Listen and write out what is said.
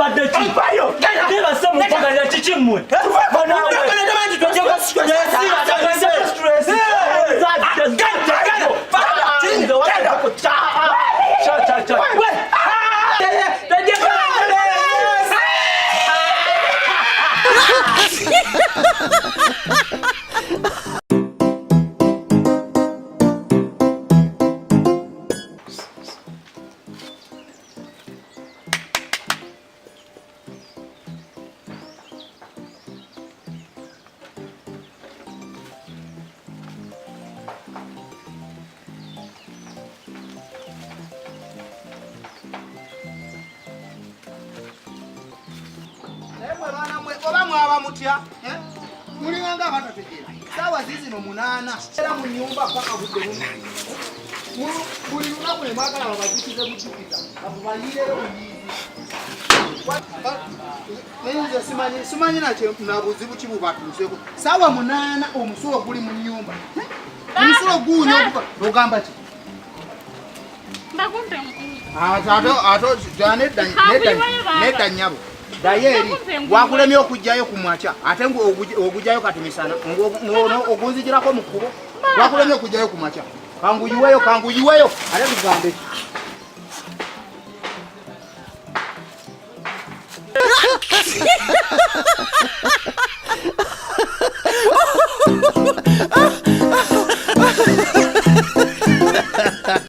mubadde ki? Niba se mukwagala kiki mmwe? Oba mwaba mutya? Mulinganga abatategeera. Saawa zizino 8. Era mu nnyumba paka budde buno. Buli lunaku ne mwagala babazikize bujjukita. Abubalirero buyizi. Nze simanyi na buzibu ki bubatuuseeko. Saawa 8 omusulo guli mu nnyumba. Omusulo guunya okuva. Ogamba ki? Bakumpe. Nedda nnyabo. Dayeri wakulemye okujjayo ku mwacha ate ogujjayo katumisana ngono ogunzijirako mu kkubo wakulemye okujjayo ku mwacha kanguyiweyo ate tugambe Ha ha ha!